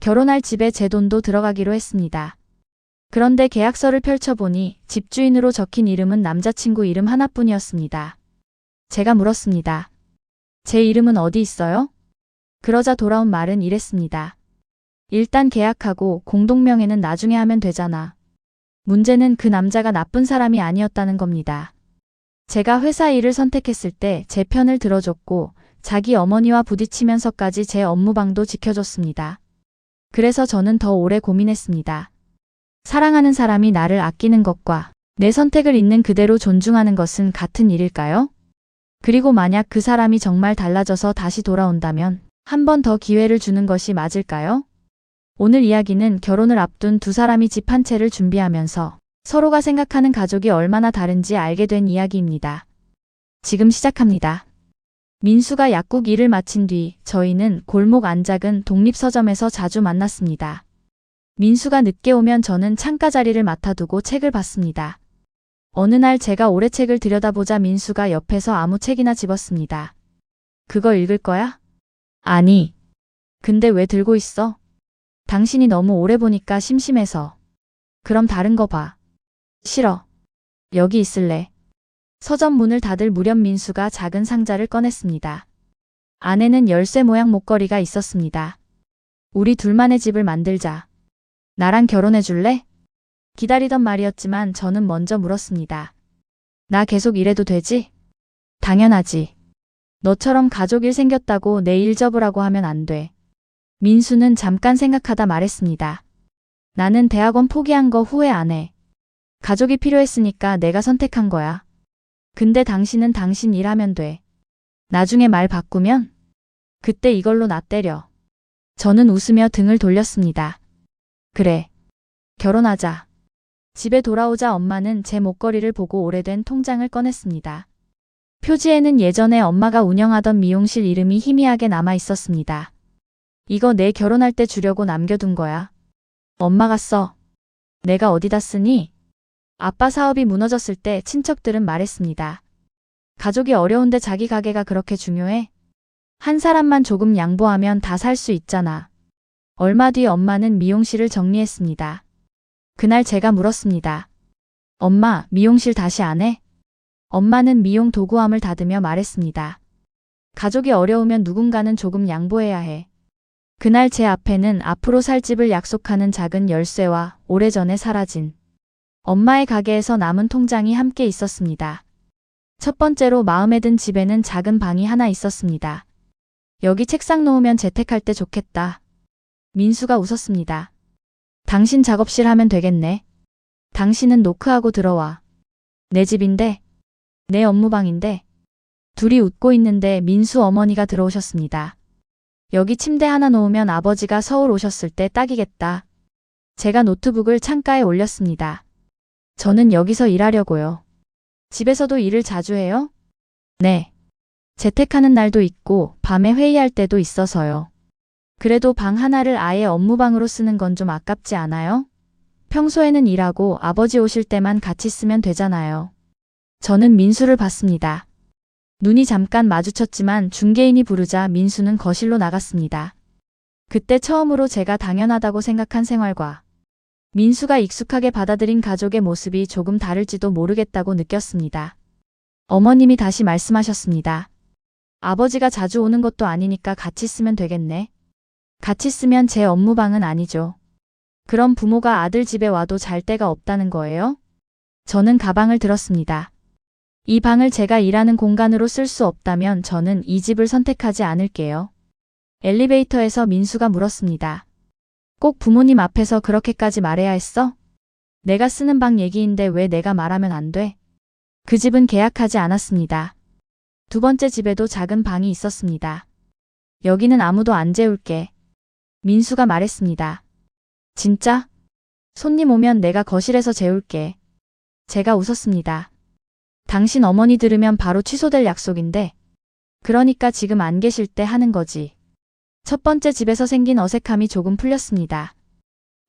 결혼할 집에 제 돈도 들어가기로 했습니다. 그런데 계약서를 펼쳐보니 집주인으로 적힌 이름은 남자친구 이름 하나뿐이었습니다. 제가 물었습니다. 제 이름은 어디 있어요? 그러자 돌아온 말은 이랬습니다. 일단 계약하고 공동명의는 나중에 하면 되잖아. 문제는 그 남자가 나쁜 사람이 아니었다는 겁니다. 제가 회사 일을 선택했을 때 제 편을 들어줬고 자기 어머니와 부딪히면서까지 제 업무방도 지켜줬습니다. 그래서 저는 더 오래 고민했습니다. 사랑하는 사람이 나를 아끼는 것과 내 선택을 있는 그대로 존중하는 것은 같은 일일까요? 그리고 만약 그 사람이 정말 달라져서 다시 돌아온다면 한 번 더 기회를 주는 것이 맞을까요? 오늘 이야기는 결혼을 앞둔 두 사람이 집 한 채를 준비하면서 서로가 생각하는 가족이 얼마나 다른지 알게 된 이야기입니다. 지금 시작합니다. 민수가 약국 일을 마친 뒤 저희는 골목 안 작은 독립서점에서 자주 만났습니다. 민수가 늦게 오면 저는 창가 자리를 맡아두고 책을 봤습니다. 어느 날 제가 오래 책을 들여다보자 민수가 옆에서 아무 책이나 집었습니다. 그거 읽을 거야? 아니. 근데 왜 들고 있어? 당신이 너무 오래 보니까 심심해서. 그럼 다른 거 봐. 싫어. 여기 있을래. 서점 문을 닫을 무렵 민수가 작은 상자를 꺼냈습니다. 안에는 열쇠 모양 목걸이가 있었습니다. 우리 둘만의 집을 만들자. 나랑 결혼해 줄래? 기다리던 말이었지만 저는 먼저 물었습니다. 나 계속 이래도 되지? 당연하지. 너처럼 가족 일 생겼다고 내 일 접으라고 하면 안 돼. 민수는 잠깐 생각하다 말했습니다. 나는 대학원 포기한 거 후회 안 해. 가족이 필요했으니까 내가 선택한 거야. 근데 당신은 당신 일하면 돼. 나중에 말 바꾸면? 그때 이걸로 나 때려. 저는 웃으며 등을 돌렸습니다. 그래. 결혼하자. 집에 돌아오자 엄마는 제 목걸이를 보고 오래된 통장을 꺼냈습니다. 표지에는 예전에 엄마가 운영하던 미용실 이름이 희미하게 남아 있었습니다. 이거 내 결혼할 때 주려고 남겨둔 거야. 엄마가 써. 내가 어디다 쓰니? 아빠 사업이 무너졌을 때 친척들은 말했습니다. 가족이 어려운데 자기 가게가 그렇게 중요해? 한 사람만 조금 양보하면 다 살 수 있잖아. 얼마 뒤 엄마는 미용실을 정리했습니다. 그날 제가 물었습니다. 엄마, 미용실 다시 안 해? 엄마는 미용 도구함을 닫으며 말했습니다. 가족이 어려우면 누군가는 조금 양보해야 해. 그날 제 앞에는 앞으로 살 집을 약속하는 작은 열쇠와 오래전에 사라진 엄마의 가게에서 남은 통장이 함께 있었습니다. 첫 번째로 마음에 든 집에는 작은 방이 하나 있었습니다. 여기 책상 놓으면 재택할 때 좋겠다. 민수가 웃었습니다. 당신 작업실 하면 되겠네. 당신은 노크하고 들어와. 내 집인데. 내 업무방인데. 둘이 웃고 있는데 민수 어머니가 들어오셨습니다. 여기 침대 하나 놓으면 아버지가 서울 오셨을 때 딱이겠다. 제가 노트북을 창가에 올렸습니다. 저는 여기서 일하려고요. 집에서도 일을 자주 해요? 네. 재택하는 날도 있고 밤에 회의할 때도 있어서요. 그래도 방 하나를 아예 업무방으로 쓰는 건 좀 아깝지 않아요? 평소에는 일하고 아버지 오실 때만 같이 쓰면 되잖아요. 저는 민수를 봤습니다. 눈이 잠깐 마주쳤지만 중개인이 부르자 민수는 거실로 나갔습니다. 그때 처음으로 제가 당연하다고 생각한 생활과 민수가 익숙하게 받아들인 가족의 모습이 조금 다를지도 모르겠다고 느꼈습니다. 어머님이 다시 말씀하셨습니다. 아버지가 자주 오는 것도 아니니까 같이 쓰면 되겠네. 같이 쓰면 제 업무방은 아니죠. 그럼 부모가 아들 집에 와도 잘 데가 없다는 거예요? 저는 가방을 들었습니다. 이 방을 제가 일하는 공간으로 쓸 수 없다면 저는 이 집을 선택하지 않을게요. 엘리베이터에서 민수가 물었습니다. 꼭 부모님 앞에서 그렇게까지 말해야 했어? 내가 쓰는 방 얘기인데 왜 내가 말하면 안 돼? 그 집은 계약하지 않았습니다. 두 번째 집에도 작은 방이 있었습니다. 여기는 아무도 안 재울게. 민수가 말했습니다. 진짜? 손님 오면 내가 거실에서 재울게. 제가 웃었습니다. 당신 어머니 들으면 바로 취소될 약속인데. 그러니까 지금 안 계실 때 하는 거지. 첫 번째 집에서 생긴 어색함이 조금 풀렸습니다.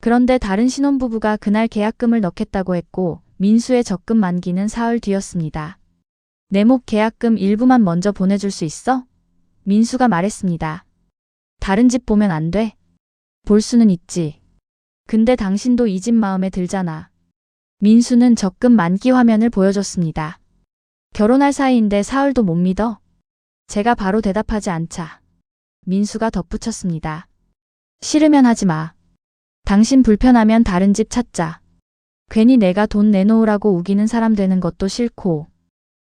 그런데 다른 신혼부부가 그날 계약금을 넣겠다고 했고 민수의 적금 만기는 사흘 뒤였습니다. 내목 계약금 일부만 먼저 보내줄 수 있어? 민수가 말했습니다. 다른 집 보면 안 돼? 볼 수는 있지. 근데 당신도 이 집 마음에 들잖아. 민수는 적금 만기 화면을 보여줬습니다. 결혼할 사이인데 사흘도 못 믿어? 제가 바로 대답하지 않자 민수가 덧붙였습니다. 싫으면 하지 마. 당신 불편하면 다른 집 찾자. 괜히 내가 돈 내놓으라고 우기는 사람 되는 것도 싫고.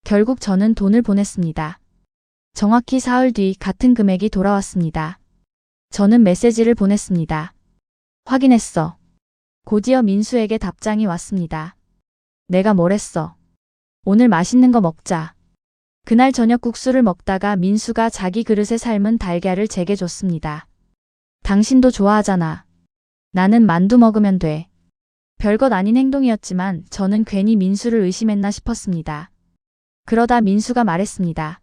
결국 저는 돈을 보냈습니다. 정확히 사흘 뒤 같은 금액이 돌아왔습니다. 저는 메시지를 보냈습니다. 확인했어. 곧이어 민수에게 답장이 왔습니다. 내가 뭘 했어? 오늘 맛있는 거 먹자. 그날 저녁 국수를 먹다가 민수가 자기 그릇에 삶은 달걀을 제게 줬습니다. 당신도 좋아하잖아. 나는 만두 먹으면 돼. 별것 아닌 행동이었지만 저는 괜히 민수를 의심했나 싶었습니다. 그러다 민수가 말했습니다.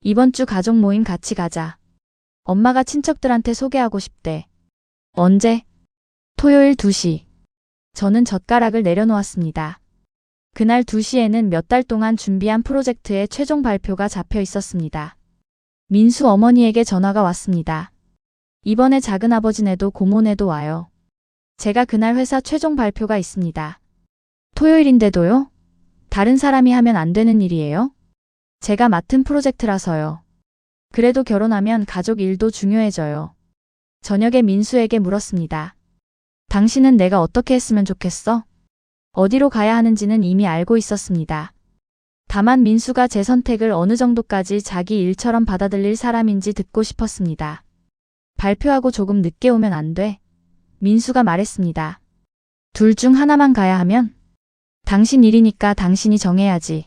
이번 주 가족 모임 같이 가자. 엄마가 친척들한테 소개하고 싶대. 언제? 토요일 2시. 저는 젓가락을 내려놓았습니다. 그날 2시에는 몇 달 동안 준비한 프로젝트의 최종 발표가 잡혀 있었습니다. 민수 어머니에게 전화가 왔습니다. 이번에 작은아버지네도 고모네도 와요. 제가 그날 회사 최종 발표가 있습니다. 토요일인데도요? 다른 사람이 하면 안 되는 일이에요? 제가 맡은 프로젝트라서요. 그래도 결혼하면 가족 일도 중요해져요. 저녁에 민수에게 물었습니다. 당신은 내가 어떻게 했으면 좋겠어? 어디로 가야 하는지는 이미 알고 있었습니다. 다만 민수가 제 선택을 어느 정도까지 자기 일처럼 받아들일 사람인지 듣고 싶었습니다. 발표하고 조금 늦게 오면 안 돼. 민수가 말했습니다. 둘 중 하나만 가야 하면? 당신 일이니까 당신이 정해야지.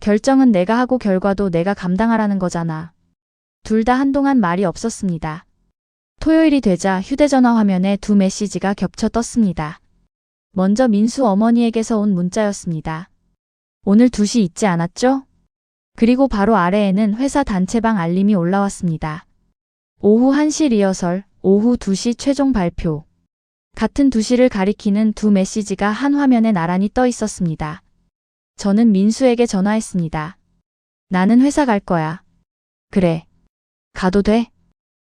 결정은 내가 하고 결과도 내가 감당하라는 거잖아. 둘 다 한동안 말이 없었습니다. 토요일이 되자 휴대전화 화면에 두 메시지가 겹쳐 떴습니다. 먼저 민수 어머니에게서 온 문자였습니다. 오늘 2시 잊지 않았죠? 그리고 바로 아래에는 회사 단체방 알림이 올라왔습니다. 오후 1시 리허설, 오후 2시 최종 발표. 같은 2시를 가리키는 두 메시지가 한 화면에 나란히 떠 있었습니다. 저는 민수에게 전화했습니다. 나는 회사 갈 거야. 그래. 가도 돼?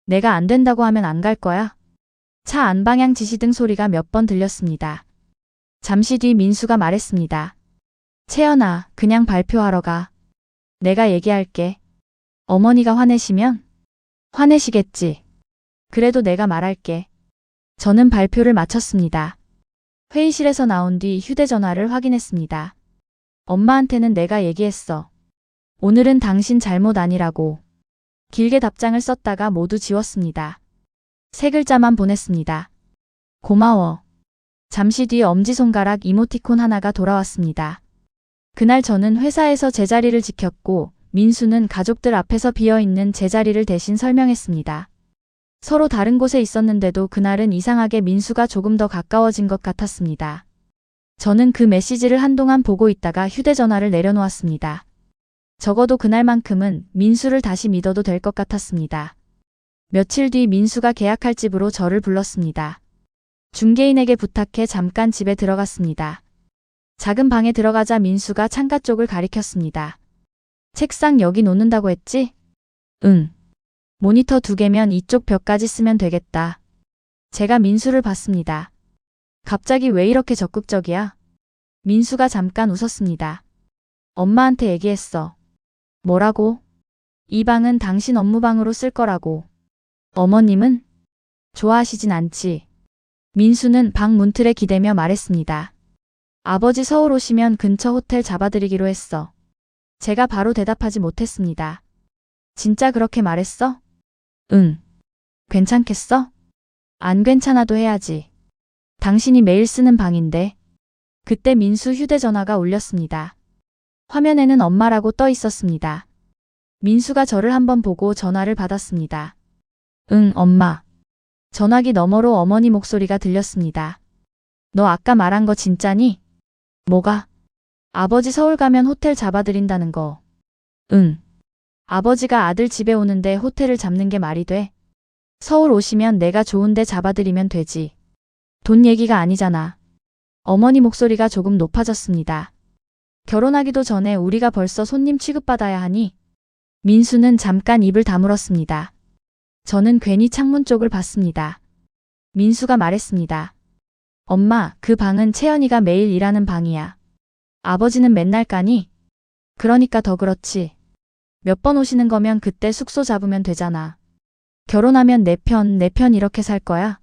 내가 안 된다고 하면 안 갈 거야? 차 안 방향 지시등 소리가 몇 번 들렸습니다. 잠시 뒤 민수가 말했습니다. 채연아, 그냥 발표하러 가. 내가 얘기할게. 어머니가 화내시면? 화내시겠지. 그래도 내가 말할게. 저는 발표를 마쳤습니다. 회의실에서 나온 뒤 휴대전화를 확인했습니다. 엄마한테는 내가 얘기했어. 오늘은 당신 잘못 아니라고. 길게 답장을 썼다가 모두 지웠습니다. 세 글자만 보냈습니다. 고마워. 잠시 뒤 엄지손가락 이모티콘 하나가 돌아왔습니다. 그날 저는 회사에서 제 자리를 지켰고 민수는 가족들 앞에서 비어있는 제 자리를 대신 설명했습니다. 서로 다른 곳에 있었는데도 그날은 이상하게 민수가 조금 더 가까워진 것 같았습니다. 저는 그 메시지를 한동안 보고 있다가 휴대전화를 내려놓았습니다. 적어도 그날만큼은 민수를 다시 믿어도 될 것 같았습니다. 며칠 뒤 민수가 계약할 집으로 저를 불렀습니다. 중개인에게 부탁해 잠깐 집에 들어갔습니다. 작은 방에 들어가자 민수가 창가 쪽을 가리켰습니다. 책상 여기 놓는다고 했지? 응. 모니터 2개면 이쪽 벽까지 쓰면 되겠다. 제가 민수를 봤습니다. 갑자기 왜 이렇게 적극적이야? 민수가 잠깐 웃었습니다. 엄마한테 얘기했어. 뭐라고? 이 방은 당신 업무방으로 쓸 거라고. 어머님은? 좋아하시진 않지. 민수는 방 문틀에 기대며 말했습니다. 아버지 서울 오시면 근처 호텔 잡아드리기로 했어. 제가 바로 대답하지 못했습니다. 진짜 그렇게 말했어? 응. 괜찮겠어? 안 괜찮아도 해야지. 당신이 매일 쓰는 방인데. 그때 민수 휴대전화가 울렸습니다. 화면에는 엄마라고 떠 있었습니다. 민수가 저를 한번 보고 전화를 받았습니다. 응, 엄마. 전화기 너머로 어머니 목소리가 들렸습니다. 너 아까 말한 거 진짜니? 뭐가? 아버지 서울 가면 호텔 잡아드린다는 거. 응. 아버지가 아들 집에 오는데 호텔을 잡는 게 말이 돼? 서울 오시면 내가 좋은 데 잡아드리면 되지. 돈 얘기가 아니잖아. 어머니 목소리가 조금 높아졌습니다. 결혼하기도 전에 우리가 벌써 손님 취급받아야 하니? 민수는 잠깐 입을 다물었습니다. 저는 괜히 창문 쪽을 봤습니다. 민수가 말했습니다. 엄마, 그 방은 채연이가 매일 일하는 방이야. 아버지는 맨날 까니? 그러니까 더 그렇지. 몇 번 오시는 거면 그때 숙소 잡으면 되잖아. 결혼하면 내 편 이렇게 살 거야?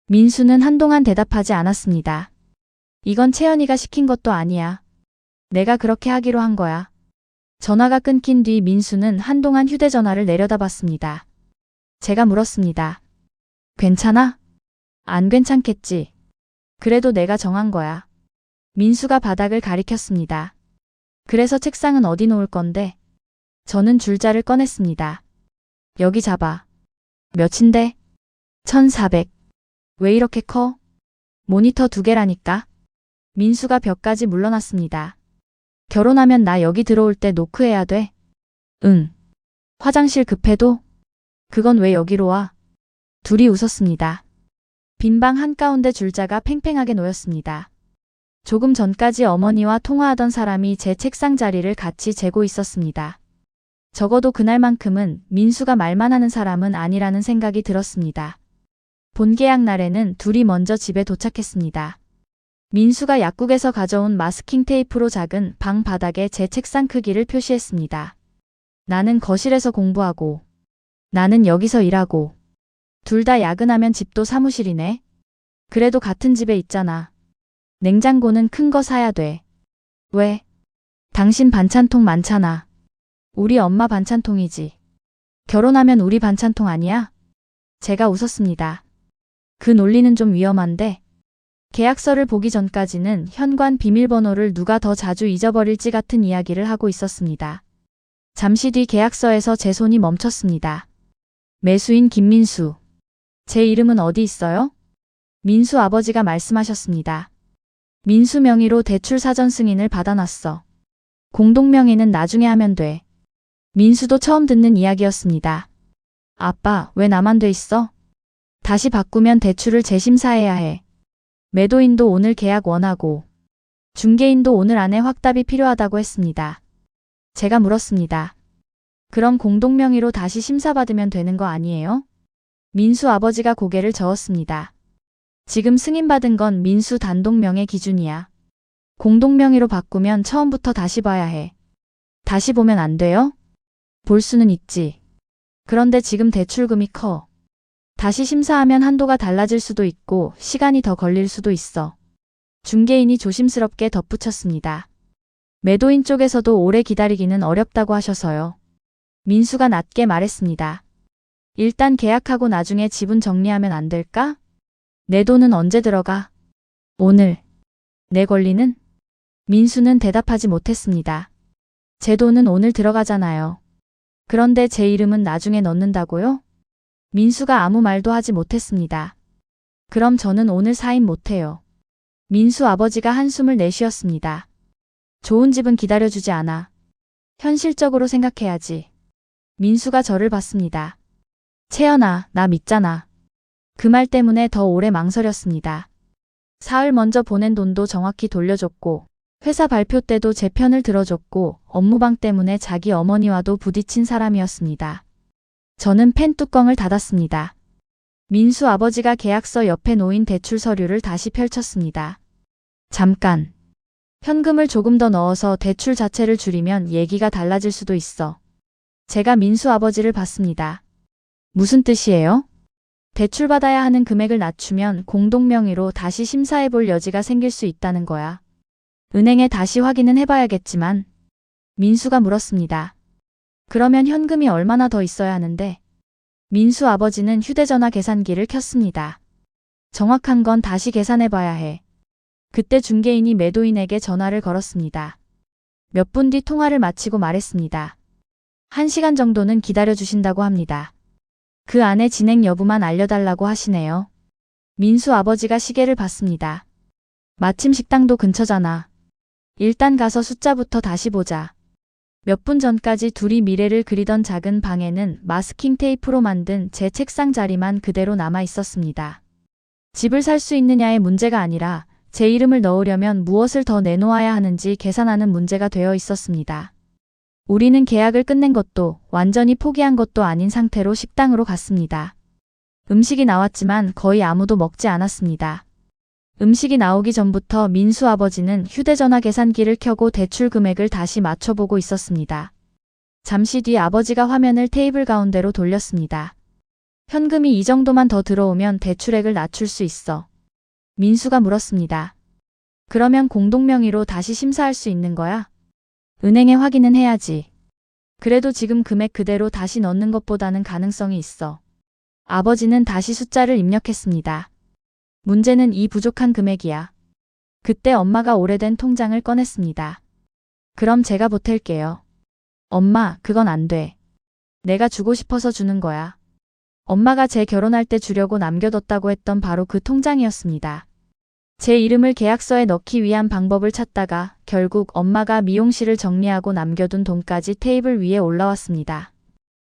민수는 한동안 대답하지 않았습니다. 이건 채연이가 시킨 것도 아니야. 내가 그렇게 하기로 한 거야. 전화가 끊긴 뒤 민수는 한동안 휴대전화를 내려다봤습니다. 제가 물었습니다. 괜찮아? 안 괜찮겠지. 그래도 내가 정한 거야. 민수가 바닥을 가리켰습니다. 그래서 책상은 어디 놓을 건데? 저는 줄자를 꺼냈습니다. 여기 잡아. 몇인데? 1400. 왜 이렇게 커? 모니터 2개라니까. 민수가 벽까지 물러났습니다. 결혼하면 나 여기 들어올 때 노크해야 돼? 응. 화장실 급해도? 그건 왜 여기로 와? 둘이 웃었습니다. 빈방 한가운데 줄자가 팽팽하게 놓였습니다. 조금 전까지 어머니와 통화하던 사람이 제 책상 자리를 같이 재고 있었습니다. 적어도 그날만큼은 민수가 말만 하는 사람은 아니라는 생각이 들었습니다. 본계약 날에는 둘이 먼저 집에 도착했습니다. 민수가 약국에서 가져온 마스킹 테이프로 작은 방 바닥에 제 책상 크기를 표시했습니다. 나는 거실에서 공부하고, 나는 여기서 일하고. 둘 다 야근하면 집도 사무실이네. 그래도 같은 집에 있잖아. 냉장고는 큰 거 사야 돼. 왜? 당신 반찬통 많잖아. 우리 엄마 반찬통이지. 결혼하면 우리 반찬통 아니야? 제가 웃었습니다. 그 논리는 좀 위험한데. 계약서를 보기 전까지는 현관 비밀번호를 누가 더 자주 잊어버릴지 같은 이야기를 하고 있었습니다. 잠시 뒤 계약서에서 제 손이 멈췄습니다. 매수인 김민수. 제 이름은 어디 있어요? 민수 아버지가 말씀하셨습니다. 민수 명의로 대출 사전 승인을 받아놨어. 공동 명의는 나중에 하면 돼. 민수도 처음 듣는 이야기였습니다. 아빠, 왜 나만 돼 있어? 다시 바꾸면 대출을 재심사해야 해. 매도인도 오늘 계약 원하고, 중개인도 오늘 안에 확답이 필요하다고 했습니다. 제가 물었습니다. 그럼 공동 명의로 다시 심사받으면 되는 거 아니에요? 민수 아버지가 고개를 저었습니다. 지금 승인받은 건 민수 단독 명의 기준이야. 공동 명의로 바꾸면 처음부터 다시 봐야 해. 다시 보면 안 돼요? 볼 수는 있지. 그런데 지금 대출금이 커. 다시 심사하면 한도가 달라질 수도 있고 시간이 더 걸릴 수도 있어. 중개인이 조심스럽게 덧붙였습니다. 매도인 쪽에서도 오래 기다리기는 어렵다고 하셔서요. 민수가 낮게 말했습니다. 일단 계약하고 나중에 지분 정리하면 안 될까? 내 돈은 언제 들어가? 오늘. 내 권리는? 민수는 대답하지 못했습니다. 제 돈은 오늘 들어가잖아요. 그런데 제 이름은 나중에 넣는다고요? 민수가 아무 말도 하지 못했습니다. 그럼 저는 오늘 사인 못해요. 민수 아버지가 한숨을 내쉬었습니다. 좋은 집은 기다려주지 않아. 현실적으로 생각해야지. 민수가 저를 봤습니다. 채연아, 나 믿잖아. 그 말 때문에 더 오래 망설였습니다. 사흘 먼저 보낸 돈도 정확히 돌려줬고, 회사 발표 때도 제 편을 들어줬고, 업무방 때문에 자기 어머니와도 부딪힌 사람이었습니다. 저는 펜 뚜껑을 닫았습니다. 민수 아버지가 계약서 옆에 놓인 대출 서류를 다시 펼쳤습니다. 잠깐. 현금을 조금 더 넣어서 대출 자체를 줄이면 얘기가 달라질 수도 있어. 제가 민수 아버지를 봤습니다. 무슨 뜻이에요? 대출받아야 하는 금액을 낮추면 공동 명의로 다시 심사해 볼 여지가 생길 수 있다는 거야. 은행에 다시 확인은 해봐야겠지만. 민수가 물었습니다. 그러면 현금이 얼마나 더 있어야 하는데? 민수 아버지는 휴대전화 계산기를 켰습니다. 정확한 건 다시 계산해 봐야 해. 그때 중개인이 매도인에게 전화를 걸었습니다. 몇 분 뒤 통화를 마치고 말했습니다. 1시간 정도는 기다려 주신다고 합니다. 그 안에 진행 여부만 알려달라고 하시네요. 민수 아버지가 시계를 봤습니다. 마침 식당도 근처잖아. 일단 가서 숫자부터 다시 보자. 몇 분 전까지 둘이 미래를 그리던 작은 방에는 마스킹 테이프로 만든 제 책상 자리만 그대로 남아 있었습니다. 집을 살 수 있느냐의 문제가 아니라 제 이름을 넣으려면 무엇을 더 내놓아야 하는지 계산하는 문제가 되어 있었습니다. 우리는 계약을 끝낸 것도 완전히 포기한 것도 아닌 상태로 식당으로 갔습니다. 음식이 나왔지만 거의 아무도 먹지 않았습니다. 음식이 나오기 전부터 민수 아버지는 휴대전화 계산기를 켜고 대출 금액을 다시 맞춰보고 있었습니다. 잠시 뒤 아버지가 화면을 테이블 가운데로 돌렸습니다. 현금이 이 정도만 더 들어오면 대출액을 낮출 수 있어. 민수가 물었습니다. 그러면 공동명의로 다시 심사할 수 있는 거야? 은행에 확인은 해야지. 그래도 지금 금액 그대로 다시 넣는 것보다는 가능성이 있어. 아버지는 다시 숫자를 입력했습니다. 문제는 이 부족한 금액이야. 그때 엄마가 오래된 통장을 꺼냈습니다. 그럼 제가 보탤게요. 엄마, 그건 안 돼. 내가 주고 싶어서 주는 거야. 엄마가 제 결혼할 때 주려고 남겨뒀다고 했던 바로 그 통장이었습니다. 제 이름을 계약서에 넣기 위한 방법을 찾다가 결국 엄마가 미용실을 정리하고 남겨둔 돈까지 테이블 위에 올라왔습니다.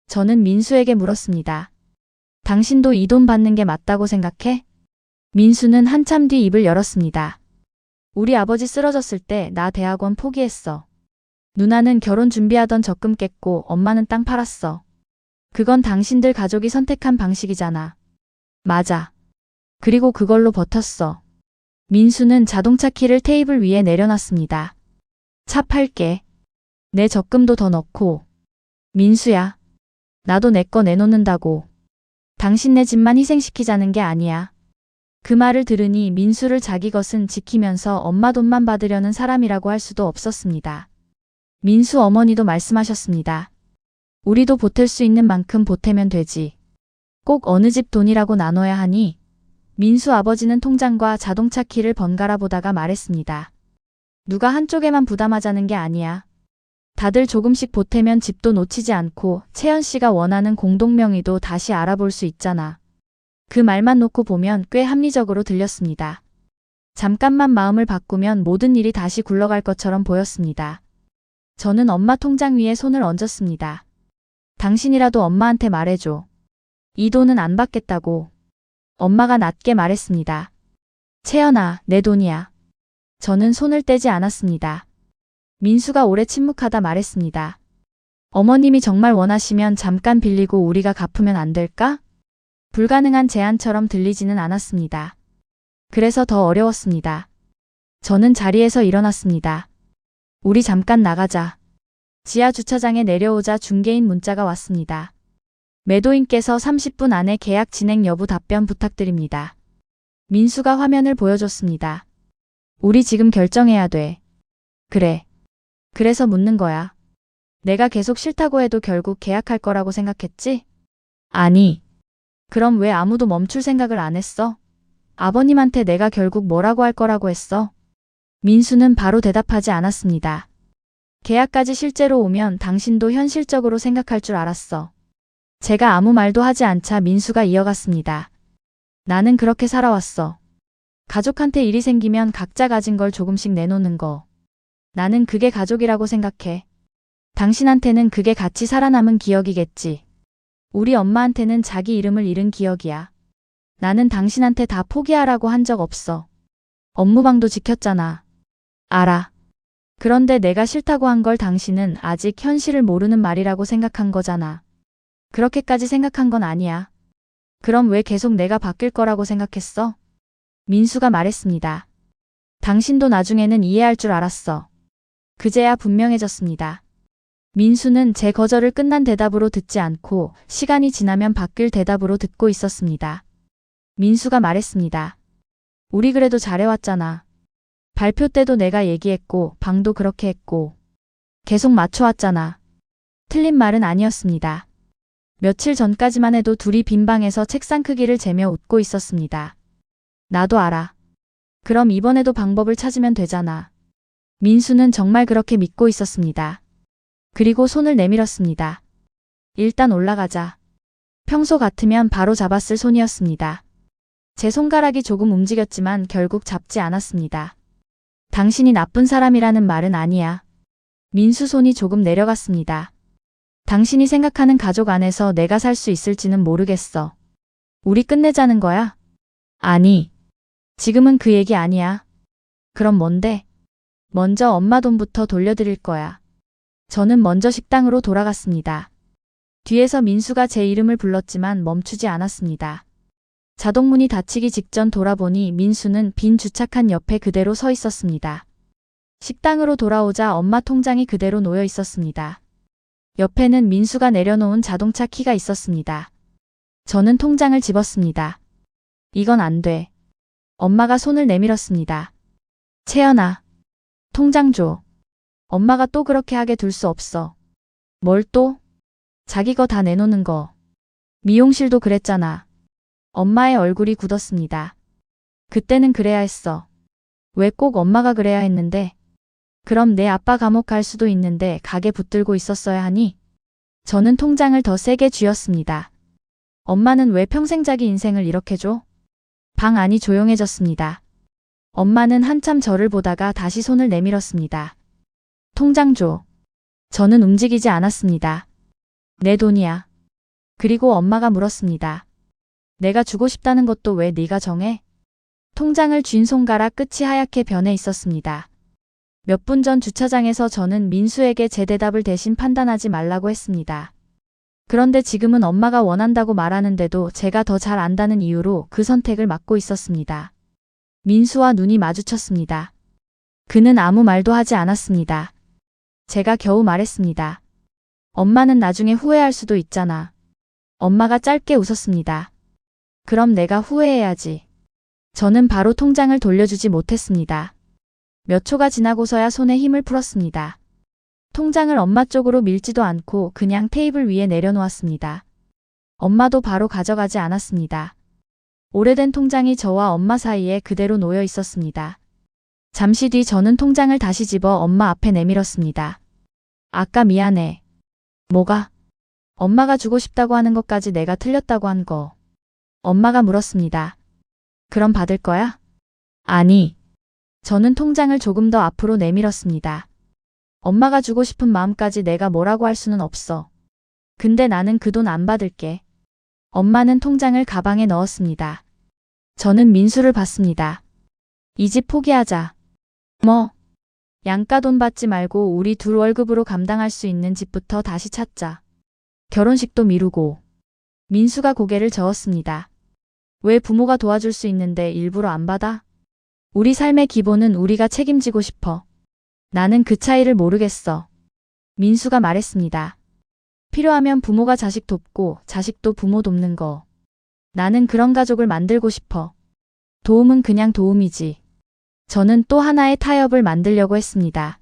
저는 민수에게 물었습니다. 당신도 이 돈 받는 게 맞다고 생각해? 민수는 한참 뒤 입을 열었습니다. 우리 아버지 쓰러졌을 때 나 대학원 포기했어. 누나는 결혼 준비하던 적금 깼고 엄마는 땅 팔았어. 그건 당신들 가족이 선택한 방식이잖아. 맞아. 그리고 그걸로 버텼어. 민수는 자동차 키를 테이블 위에 내려놨습니다. 차 팔게. 내 적금도 더 넣고. 민수야. 나도 내 거 내놓는다고. 당신네 집만 희생시키자는 게 아니야. 그 말을 들으니 민수를 자기 것은 지키면서 엄마 돈만 받으려는 사람이라고 할 수도 없었습니다. 민수 어머니도 말씀하셨습니다. 우리도 보탤 수 있는 만큼 보태면 되지. 꼭 어느 집 돈이라고 나눠야 하니? 민수 아버지는 통장과 자동차 키를 번갈아 보다가 말했습니다. 누가 한쪽에만 부담하자는 게 아니야. 다들 조금씩 보태면 집도 놓치지 않고 채연 씨가 원하는 공동명의도 다시 알아볼 수 있잖아. 그 말만 놓고 보면 꽤 합리적으로 들렸습니다. 잠깐만 마음을 바꾸면 모든 일이 다시 굴러갈 것처럼 보였습니다. 저는 엄마 통장 위에 손을 얹었습니다. 당신이라도 엄마한테 말해줘. 이 돈은 안 받겠다고. 엄마가 낮게 말했습니다. 채연아, 내 돈이야. 저는 손을 떼지 않았습니다. 민수가 오래 침묵하다 말했습니다. 어머님이 정말 원하시면 잠깐 빌리고 우리가 갚으면 안 될까? 불가능한 제안처럼 들리지는 않았습니다. 그래서 더 어려웠습니다. 저는 자리에서 일어났습니다. 우리 잠깐 나가자. 지하 주차장에 내려오자 중개인 문자가 왔습니다. 매도인께서 30분 안에 계약 진행 여부 답변 부탁드립니다. 민수가 화면을 보여줬습니다. 우리 지금 결정해야 돼. 그래. 그래서 묻는 거야. 내가 계속 싫다고 해도 결국 계약할 거라고 생각했지? 아니. 그럼 왜 아무도 멈출 생각을 안 했어? 아버님한테 내가 결국 뭐라고 할 거라고 했어? 민수는 바로 대답하지 않았습니다. 계약까지 실제로 오면 당신도 현실적으로 생각할 줄 알았어. 제가 아무 말도 하지 않자 민수가 이어갔습니다. 나는 그렇게 살아왔어. 가족한테 일이 생기면 각자 가진 걸 조금씩 내놓는 거. 나는 그게 가족이라고 생각해. 당신한테는 그게 같이 살아남은 기억이겠지. 우리 엄마한테는 자기 이름을 잃은 기억이야. 나는 당신한테 다 포기하라고 한 적 없어. 업무방도 지켰잖아. 알아. 그런데 내가 싫다고 한 걸 당신은 아직 현실을 모르는 말이라고 생각한 거잖아. 그렇게까지 생각한 건 아니야. 그럼 왜 계속 내가 바뀔 거라고 생각했어? 민수가 말했습니다. 당신도 나중에는 이해할 줄 알았어. 그제야 분명해졌습니다. 민수는 제 거절을 끝난 대답으로 듣지 않고 시간이 지나면 바뀔 대답으로 듣고 있었습니다. 민수가 말했습니다. 우리 그래도 잘해왔잖아. 발표 때도 내가 얘기했고 방도 그렇게 했고 계속 맞춰왔잖아. 틀린 말은 아니었습니다. 며칠 전까지만 해도 둘이 빈 방에서 책상 크기를 재며 웃고 있었습니다. 나도 알아. 그럼 이번에도 방법을 찾으면 되잖아. 민수는 정말 그렇게 믿고 있었습니다. 그리고 손을 내밀었습니다. 일단 올라가자. 평소 같으면 바로 잡았을 손이었습니다. 제 손가락이 조금 움직였지만 결국 잡지 않았습니다. 당신이 나쁜 사람이라는 말은 아니야. 민수 손이 조금 내려갔습니다. 당신이 생각하는 가족 안에서 내가 살 수 있을지는 모르겠어. 우리 끝내자는 거야? 아니. 지금은 그 얘기 아니야. 그럼 뭔데? 먼저 엄마 돈부터 돌려드릴 거야. 저는 먼저 식당으로 돌아갔습니다. 뒤에서 민수가 제 이름을 불렀지만 멈추지 않았습니다. 자동문이 닫히기 직전 돌아보니 민수는 빈 주차칸 옆에 그대로 서 있었습니다. 식당으로 돌아오자 엄마 통장이 그대로 놓여 있었습니다. 옆에는 민수가 내려놓은 자동차 키가 있었습니다. 저는 통장을 집었습니다. 이건 안 돼. 엄마가 손을 내밀었습니다. 채연아, 통장 줘. 엄마가 또 그렇게 하게 둘 수 없어. 뭘 또? 자기 거 다 내놓는 거. 미용실도 그랬잖아. 엄마의 얼굴이 굳었습니다. 그때는 그래야 했어. 왜 꼭 엄마가 그래야 했는데? 그럼 내 아빠 감옥 갈 수도 있는데 가게 붙들고 있었어야 하니? 저는 통장을 더 세게 쥐었습니다. 엄마는 왜 평생 자기 인생을 이렇게 줘? 방 안이 조용해졌습니다. 엄마는 한참 저를 보다가 다시 손을 내밀었습니다. 통장 줘. 저는 움직이지 않았습니다. 내 돈이야. 그리고 엄마가 물었습니다. 내가 주고 싶다는 것도 왜 네가 정해? 통장을 쥔 손가락 끝이 하얗게 변해 있었습니다. 몇 분 전 주차장에서 저는 민수에게 제 대답을 대신 판단하지 말라고 했습니다. 그런데 지금은 엄마가 원한다고 말하는데도 제가 더 잘 안다는 이유로 그 선택을 막고 있었습니다. 민수와 눈이 마주쳤습니다. 그는 아무 말도 하지 않았습니다. 제가 겨우 말했습니다. 엄마는 나중에 후회할 수도 있잖아. 엄마가 짧게 웃었습니다. 그럼 내가 후회해야지. 저는 바로 통장을 돌려주지 못했습니다. 몇 초가 지나고서야 손에 힘을 풀었습니다. 통장을 엄마 쪽으로 밀지도 않고 그냥 테이블 위에 내려놓았습니다. 엄마도 바로 가져가지 않았습니다. 오래된 통장이 저와 엄마 사이에 그대로 놓여 있었습니다. 잠시 뒤 저는 통장을 다시 집어 엄마 앞에 내밀었습니다. 아까 미안해. 뭐가? 엄마가 주고 싶다고 하는 것까지 내가 틀렸다고 한 거. 엄마가 물었습니다. 그럼 받을 거야? 아니. 저는 통장을 조금 더 앞으로 내밀었습니다. 엄마가 주고 싶은 마음까지 내가 뭐라고 할 수는 없어. 근데 나는 그 돈 안 받을게. 엄마는 통장을 가방에 넣었습니다. 저는 민수를 봤습니다. 이 집 포기하자. 뭐? 양가 돈 받지 말고 우리 둘 월급으로 감당할 수 있는 집부터 다시 찾자. 결혼식도 미루고. 민수가 고개를 저었습니다. 왜 부모가 도와줄 수 있는데 일부러 안 받아? 우리 삶의 기본은 우리가 책임지고 싶어. 나는 그 차이를 모르겠어. 민수가 말했습니다. 필요하면 부모가 자식 돕고 자식도 부모 돕는 거. 나는 그런 가족을 만들고 싶어. 도움은 그냥 도움이지. 저는 또 하나의 타협을 만들려고 했습니다.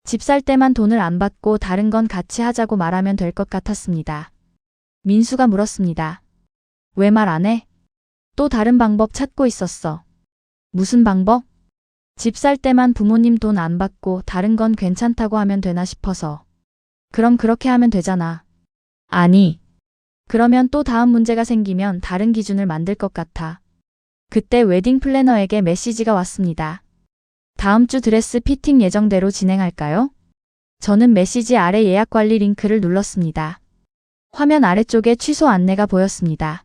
집 살 때만 돈을 안 받고 다른 건 같이 하자고 말하면 될 것 같았습니다. 민수가 물었습니다. 왜 말 안 해? 또 다른 방법 찾고 있었어. 무슨 방법? 집 살 때만 부모님 돈 안 받고 다른 건 괜찮다고 하면 되나 싶어서. 그럼 그렇게 하면 되잖아. 아니. 그러면 또 다음 문제가 생기면 다른 기준을 만들 것 같아. 그때 웨딩 플래너에게 메시지가 왔습니다. 다음 주 드레스 피팅 예정대로 진행할까요? 저는 메시지 아래 예약 관리 링크를 눌렀습니다. 화면 아래쪽에 취소 안내가 보였습니다.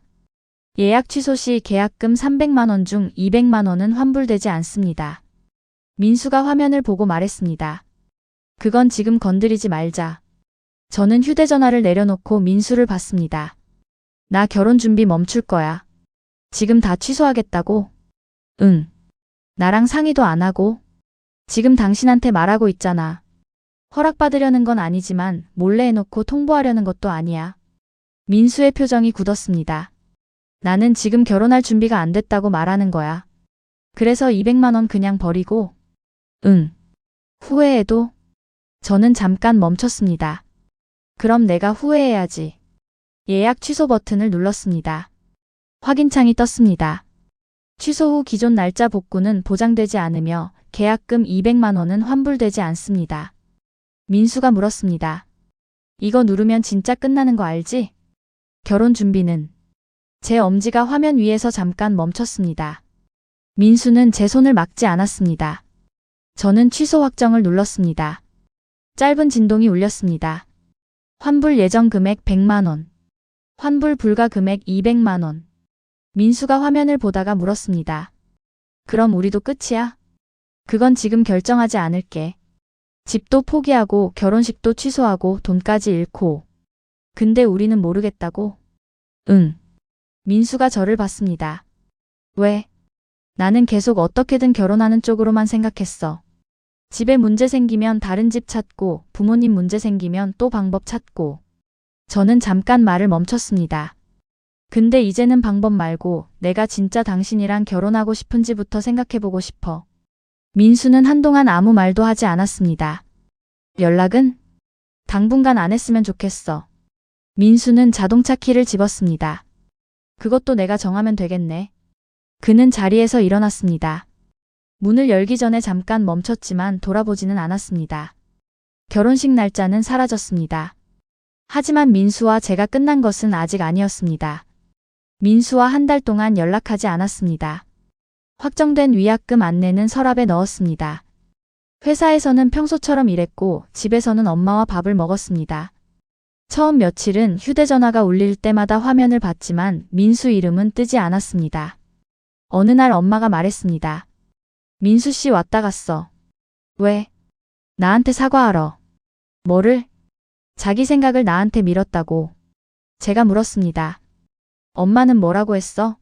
예약 취소 시 계약금 300만 원 중 200만 원은 환불되지 않습니다. 민수가 화면을 보고 말했습니다. 그건 지금 건드리지 말자. 저는 휴대전화를 내려놓고 민수를 봤습니다. 나 결혼 준비 멈출 거야. 지금 다 취소하겠다고? 응. 나랑 상의도 안 하고? 지금 당신한테 말하고 있잖아. 허락받으려는 건 아니지만 몰래 해놓고 통보하려는 것도 아니야. 민수의 표정이 굳었습니다. 나는 지금 결혼할 준비가 안 됐다고 말하는 거야. 그래서 200만 원 그냥 버리고? 응. 후회해도? 저는 잠깐 멈췄습니다. 그럼 내가 후회해야지. 예약 취소 버튼을 눌렀습니다. 확인창이 떴습니다. 취소 후 기존 날짜 복구는 보장되지 않으며 계약금 200만 원은 환불되지 않습니다. 민수가 물었습니다. 이거 누르면 진짜 끝나는 거 알지? 결혼 준비는? 제 엄지가 화면 위에서 잠깐 멈췄습니다. 민수는 제 손을 막지 않았습니다. 저는 취소 확정을 눌렀습니다. 짧은 진동이 울렸습니다. 환불 예정 금액 100만 원. 환불 불가 금액 200만 원. 민수가 화면을 보다가 물었습니다. 그럼 우리도 끝이야? 그건 지금 결정하지 않을게. 집도 포기하고 결혼식도 취소하고 돈까지 잃고. 근데 우리는 모르겠다고? 응. 민수가 저를 봤습니다. 왜? 나는 계속 어떻게든 결혼하는 쪽으로만 생각했어. 집에 문제 생기면 다른 집 찾고 부모님 문제 생기면 또 방법 찾고. 저는 잠깐 말을 멈췄습니다. 근데 이제는 방법 말고 내가 진짜 당신이랑 결혼하고 싶은지부터 생각해보고 싶어. 민수는 한동안 아무 말도 하지 않았습니다. 연락은? 당분간 안 했으면 좋겠어. 민수는 자동차 키를 집었습니다. 그것도 내가 정하면 되겠네. 그는 자리에서 일어났습니다. 문을 열기 전에 잠깐 멈췄지만 돌아보지는 않았습니다. 결혼식 날짜는 사라졌습니다. 하지만 민수와 제가 끝난 것은 아직 아니었습니다. 민수와 한 달 동안 연락하지 않았습니다. 확정된 위약금 안내는 서랍에 넣었습니다. 회사에서는 평소처럼 일했고 집에서는 엄마와 밥을 먹었습니다. 처음 며칠은 휴대전화가 울릴 때마다 화면을 봤지만 민수 이름은 뜨지 않았습니다. 어느 날 엄마가 말했습니다. 민수 씨 왔다 갔어. 왜? 나한테 사과하러. 뭐를? 자기 생각을 나한테 밀었다고. 제가 물었습니다. 엄마는 뭐라고 했어?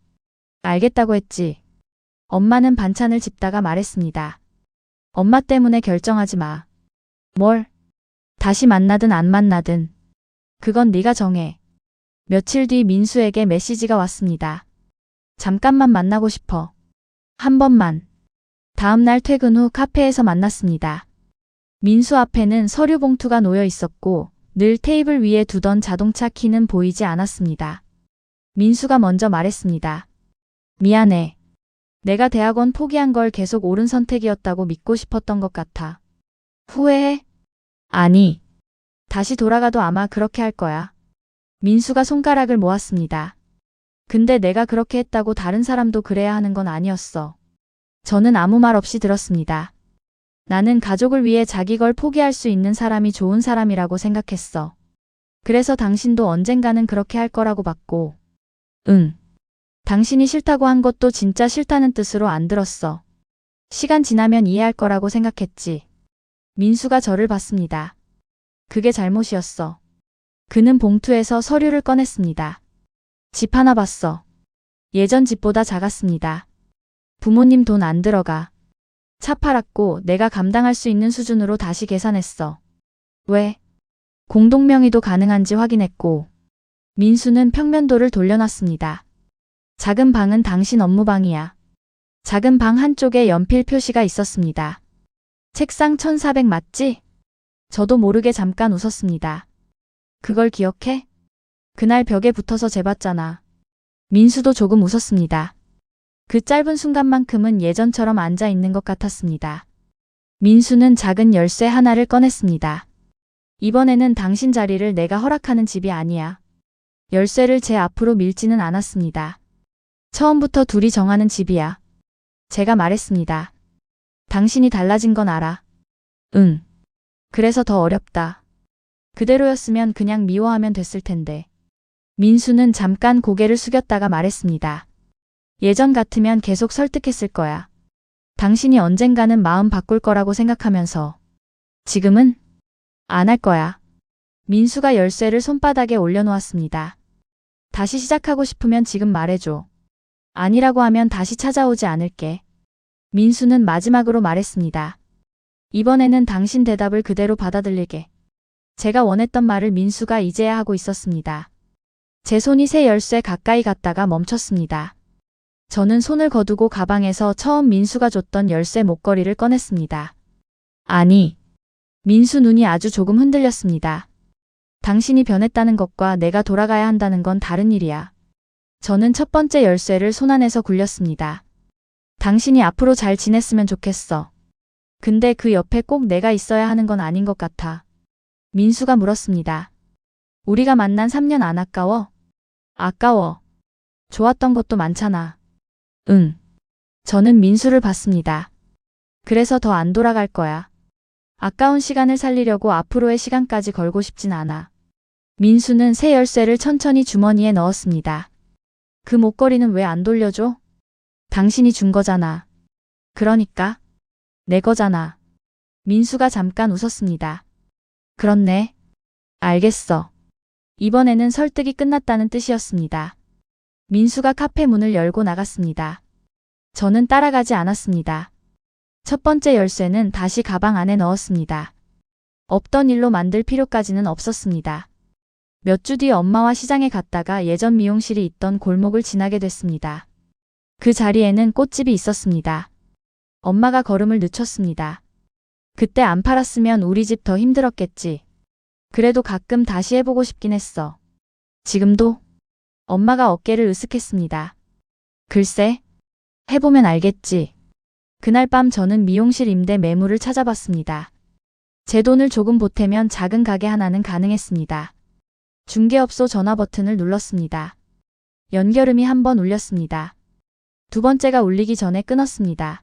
알겠다고 했지. 엄마는 반찬을 집다가 말했습니다. 엄마 때문에 결정하지 마. 뭘? 다시 만나든 안 만나든. 그건 네가 정해. 며칠 뒤 민수에게 메시지가 왔습니다. 잠깐만 만나고 싶어. 한 번만. 다음 날 퇴근 후 카페에서 만났습니다. 민수 앞에는 서류 봉투가 놓여 있었고 늘 테이블 위에 두던 자동차 키는 보이지 않았습니다. 민수가 먼저 말했습니다. 미안해. 내가 대학원 포기한 걸 계속 옳은 선택이었다고 믿고 싶었던 것 같아. 후회해? 아니. 다시 돌아가도 아마 그렇게 할 거야. 민수가 손가락을 모았습니다. 근데 내가 그렇게 했다고 다른 사람도 그래야 하는 건 아니었어. 저는 아무 말 없이 들었습니다. 나는 가족을 위해 자기 걸 포기할 수 있는 사람이 좋은 사람이라고 생각했어. 그래서 당신도 언젠가는 그렇게 할 거라고 봤고. 응. 당신이 싫다고 한 것도 진짜 싫다는 뜻으로 안 들었어. 시간 지나면 이해할 거라고 생각했지. 민수가 저를 봤습니다. 그게 잘못이었어. 그는 봉투에서 서류를 꺼냈습니다. 집 하나 봤어. 예전 집보다 작았습니다. 부모님 돈 안 들어가. 차 팔았고 내가 감당할 수 있는 수준으로 다시 계산했어. 왜? 공동명의도 가능한지 확인했고. 민수는 평면도를 돌려놨습니다. 작은 방은 당신 업무방이야. 작은 방 한쪽에 연필 표시가 있었습니다. 책상 1400 맞지? 저도 모르게 잠깐 웃었습니다. 그걸 기억해? 그날 벽에 붙어서 재봤잖아. 민수도 조금 웃었습니다. 그 짧은 순간만큼은 예전처럼 앉아 있는 것 같았습니다. 민수는 작은 열쇠 하나를 꺼냈습니다. 이번에는 당신 자리를 내가 허락하는 집이 아니야. 열쇠를 제 앞으로 밀지는 않았습니다. 처음부터 둘이 정하는 집이야. 제가 말했습니다. 당신이 달라진 건 알아. 응. 그래서 더 어렵다. 그대로였으면 그냥 미워하면 됐을 텐데. 민수는 잠깐 고개를 숙였다가 말했습니다. 예전 같으면 계속 설득했을 거야. 당신이 언젠가는 마음 바꿀 거라고 생각하면서. 지금은? 안 할 거야. 민수가 열쇠를 손바닥에 올려놓았습니다. 다시 시작하고 싶으면 지금 말해줘. 아니라고 하면 다시 찾아오지 않을게. 민수는 마지막으로 말했습니다. 이번에는 당신 대답을 그대로 받아들일게. 제가 원했던 말을 민수가 이제야 하고 있었습니다. 제 손이 새 열쇠 가까이 갔다가 멈췄습니다. 저는 손을 거두고 가방에서 처음 민수가 줬던 열쇠 목걸이를 꺼냈습니다. 아니. 민수 눈이 아주 조금 흔들렸습니다. 당신이 변했다는 것과 내가 돌아가야 한다는 건 다른 일이야. 저는 첫 번째 열쇠를 손 안에서 굴렸습니다. 당신이 앞으로 잘 지냈으면 좋겠어. 근데 그 옆에 꼭 내가 있어야 하는 건 아닌 것 같아. 민수가 물었습니다. 우리가 만난 3년 안 아까워? 아까워. 좋았던 것도 많잖아. 응. 저는 민수를 봤습니다. 그래서 더 안 돌아갈 거야. 아까운 시간을 살리려고 앞으로의 시간까지 걸고 싶진 않아. 민수는 새 열쇠를 천천히 주머니에 넣었습니다. 그 목걸이는 왜 안 돌려줘? 당신이 준 거잖아. 그러니까? 내 거잖아. 민수가 잠깐 웃었습니다. 그렇네. 알겠어. 이번에는 설득이 끝났다는 뜻이었습니다. 민수가 카페 문을 열고 나갔습니다. 저는 따라가지 않았습니다. 첫 번째 열쇠는 다시 가방 안에 넣었습니다. 없던 일로 만들 필요까지는 없었습니다. 몇 주 뒤 엄마와 시장에 갔다가 예전 미용실이 있던 골목을 지나게 됐습니다. 그 자리에는 꽃집이 있었습니다. 엄마가 걸음을 늦췄습니다. 그때 안 팔았으면 우리 집 더 힘들었겠지. 그래도 가끔 다시 해보고 싶긴 했어. 지금도? 엄마가 어깨를 으쓱했습니다. 글쎄, 해보면 알겠지. 그날 밤 저는 미용실 임대 매물을 찾아봤습니다. 제 돈을 조금 보태면 작은 가게 하나는 가능했습니다. 중개업소 전화 버튼을 눌렀습니다. 연결음이 한 번 울렸습니다. 두 번째가 울리기 전에 끊었습니다.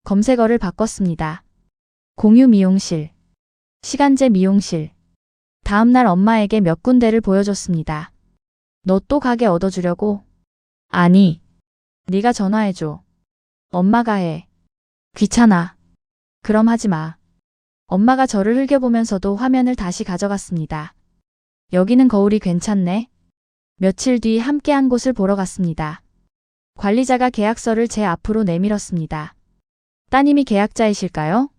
검색어를 바꿨습니다. 공유 미용실, 시간제 미용실. 다음날 엄마에게 몇 군데를 보여줬습니다. 너 또 가게 얻어주려고? 아니, 네가 전화해줘. 엄마가 해. 귀찮아. 그럼 하지 마. 엄마가 저를 흘겨보면서도 화면을 다시 가져갔습니다. 여기는 거울이 괜찮네. 며칠 뒤 함께한 곳을 보러 갔습니다. 관리자가 계약서를 제 앞으로 내밀었습니다. 따님이 계약자이실까요?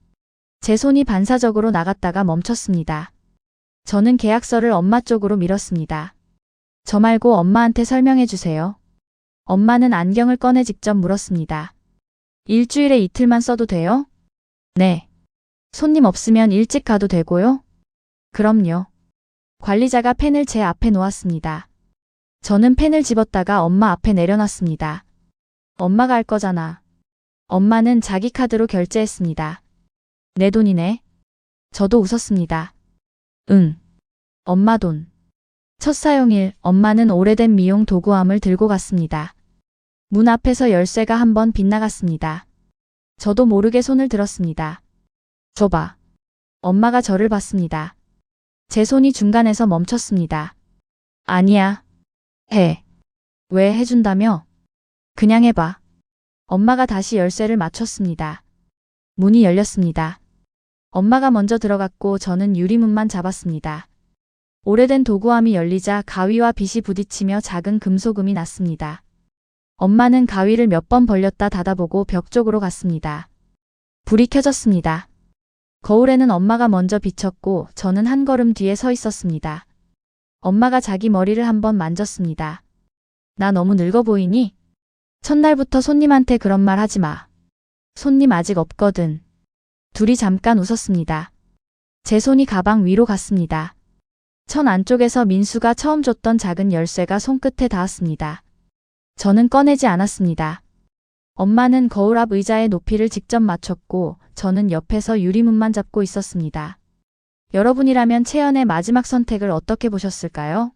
제 손이 반사적으로 나갔다가 멈췄습니다. 저는 계약서를 엄마 쪽으로 밀었습니다. 저 말고 엄마한테 설명해 주세요. 엄마는 안경을 꺼내 직접 물었습니다. 일주일에 이틀만 써도 돼요? 네. 손님 없으면 일찍 가도 되고요? 그럼요. 관리자가 펜을 제 앞에 놓았습니다. 저는 펜을 집었다가 엄마 앞에 내려놨습니다. 엄마가 할 거잖아. 엄마는 자기 카드로 결제했습니다. 내 돈이네. 저도 웃었습니다. 응. 엄마 돈. 첫 사용일, 엄마는 오래된 미용 도구함을 들고 갔습니다. 문 앞에서 열쇠가 한 번 빗나갔습니다. 저도 모르게 손을 들었습니다. 줘봐. 엄마가 저를 봤습니다. 제 손이 중간에서 멈췄습니다. 아니야. 해. 왜 해준다며? 그냥 해봐. 엄마가 다시 열쇠를 맞췄습니다. 문이 열렸습니다. 엄마가 먼저 들어갔고 저는 유리문만 잡았습니다. 오래된 도구함이 열리자 가위와 빗이 부딪히며 작은 금속음이 났습니다. 엄마는 가위를 몇 번 벌렸다 닫아보고 벽 쪽으로 갔습니다. 불이 켜졌습니다. 거울에는 엄마가 먼저 비쳤고 저는 한 걸음 뒤에 서 있었습니다. 엄마가 자기 머리를 한번 만졌습니다. 나 너무 늙어 보이니? 첫날부터 손님한테 그런 말 하지 마. 손님 아직 없거든. 둘이 잠깐 웃었습니다. 제 손이 가방 위로 갔습니다. 천 안쪽에서 민수가 처음 줬던 작은 열쇠가 손끝에 닿았습니다. 저는 꺼내지 않았습니다. 엄마는 거울 앞 의자의 높이를 직접 맞췄고 저는 옆에서 유리문만 잡고 있었습니다. 여러분이라면 채연의 마지막 선택을 어떻게 보셨을까요?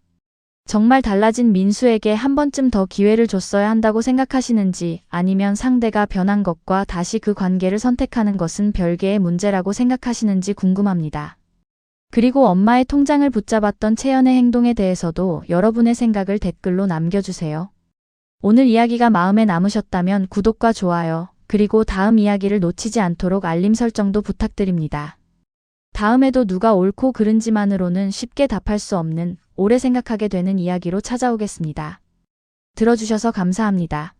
정말 달라진 민수에게 한 번쯤 더 기회를 줬어야 한다고 생각하시는지 아니면 상대가 변한 것과 다시 그 관계를 선택하는 것은 별개의 문제라고 생각하시는지 궁금합니다. 그리고 엄마의 통장을 붙잡았던 채연의 행동에 대해서도 여러분의 생각을 댓글로 남겨주세요. 오늘 이야기가 마음에 남으셨다면 구독과 좋아요, 그리고 다음 이야기를 놓치지 않도록 알림 설정도 부탁드립니다. 다음에도 누가 옳고 그른지만으로는 쉽게 답할 수 없는 오래 생각하게 되는 이야기로 찾아오겠습니다. 들어주셔서 감사합니다.